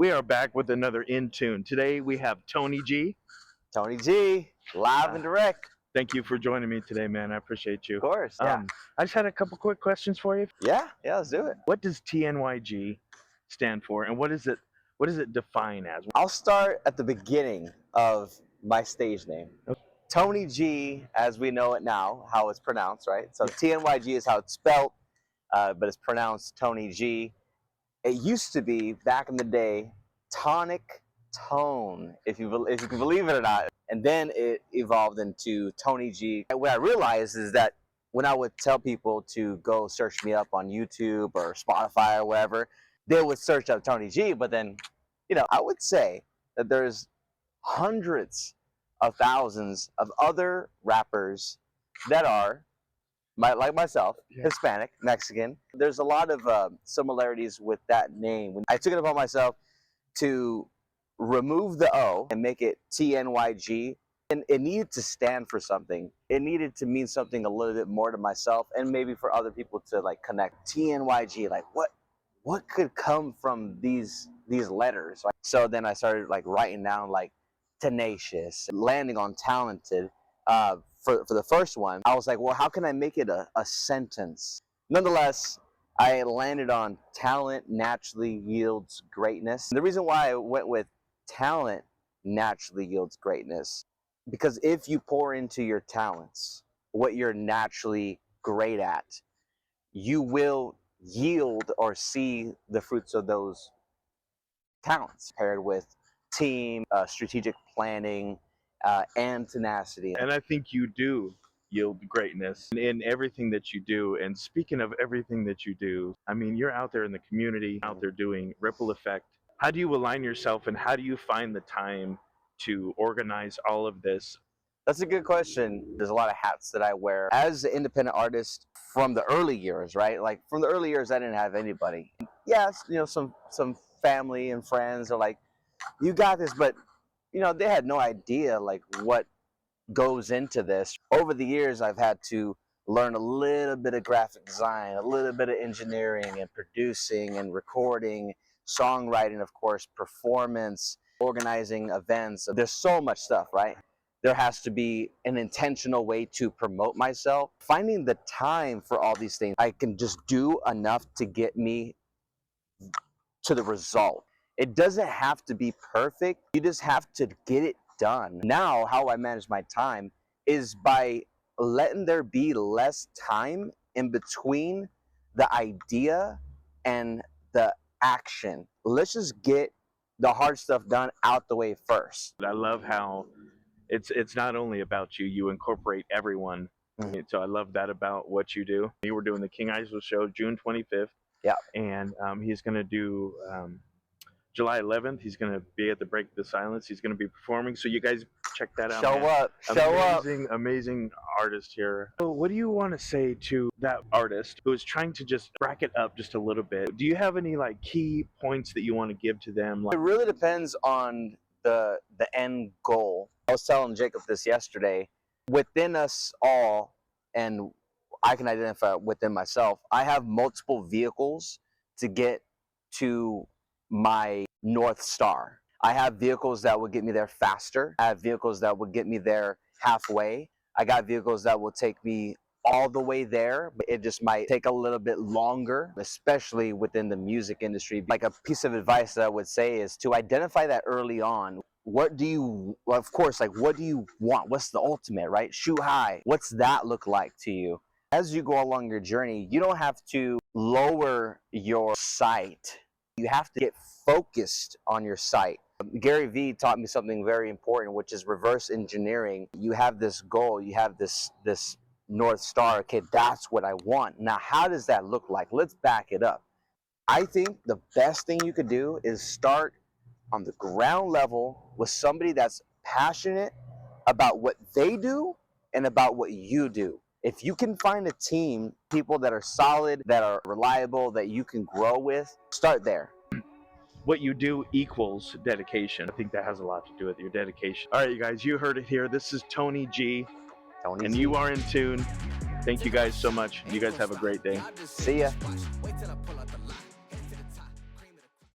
We are back with another In Tune. Today we have Tnyg. Tony G, live and direct. Thank you for joining me today, man. I appreciate you. Of course, yeah. I just had a couple quick questions for you. Yeah, let's do it. What does TNYG stand for, and what does it define as? I'll start at the beginning of my stage name. Tony G, as we know it now, how it's pronounced, right? So TNYG is how it's spelled, but it's pronounced Tony G. It used to be, back in the day, tonic tone, if you can believe it or not. And then it evolved into Tony G. And what I realized is that when I would tell people to go search me up on YouTube or Spotify or wherever, they would search up Tony G. But then, I would say that there's hundreds of thousands of other rappers that are, like myself, Hispanic, Mexican. There's a lot of similarities with that name. I took it upon myself to remove the O and make it TNYG. And it needed to stand for something. It needed to mean something a little bit more to myself and maybe for other people to connect. TNYG, what could come from these letters? So then I started writing down tenacious, landing on talented. For the first one, I was like, well, how can I make it a sentence? Nonetheless, I landed on talent naturally yields greatness. And the reason why I went with talent naturally yields greatness, because if you pour into your talents, what you're naturally great at, you will yield or see the fruits of those talents paired with team, strategic planning, and tenacity. And I think you do yield greatness in everything that you do. And speaking of everything that you do, I mean, you're out there in the community, out there doing ripple effect. How do you align yourself, and how do you find the time to organize all of this? That's a good question. There's a lot of hats that I wear as an independent artist from the early years, right? From the early years, I didn't have anybody. Yes, some family and friends are like, you got this, but they had no idea what goes into this. Over the years, I've had to learn a little bit of graphic design, a little bit of engineering and producing and recording, songwriting, of course, performance, organizing events. There's so much stuff, right? There has to be an intentional way to promote myself. Finding the time for all these things, I can just do enough to get me to the result. It doesn't have to be perfect. You just have to get it done. Now, how I manage my time is by letting there be less time in between the idea and the action. Let's just get the hard stuff done out the way first. I love how it's not only about you, you incorporate everyone. Mm-hmm. So I love that about what you do. You were doing the King Isle show June 25th. Yeah. And he's going to do July 11th. He's going to be at the Break the Silence. He's going to be performing. So you guys check that out. Show up. Amazing artist here. So what do you want to say to that artist who is trying to just bracket up just a little bit? Do you have any key points that you want to give to them? It really depends on the end goal. I was telling Jacob this yesterday. Within us all, and I can identify within myself, I have multiple vehicles to get to my North Star. I have vehicles that will get me there faster. I have vehicles that will get me there halfway. I got vehicles that will take me all the way there, but it just might take a little bit longer, especially within the music industry. A piece of advice that I would say is to identify that early on. What do you want? What's the ultimate, right? Shoot high. What's that look like to you? As you go along your journey, you don't have to lower your sight. You have to get focused on your sight. Gary Vee taught me something very important, which is reverse engineering. You have this goal, you have this North Star. Okay, that's what I want. Now, how does that look like? Let's back it up. I think the best thing you could do is start on the ground level with somebody that's passionate about what they do and about what you do. If you can find a team, people that are solid, that are reliable, that you can grow with, start there. What you do equals dedication. I think that has a lot to do with your dedication. All right, you guys, you heard it here. This is Tnyg, and you are in tune. Thank you guys so much. You guys have a great day. See ya.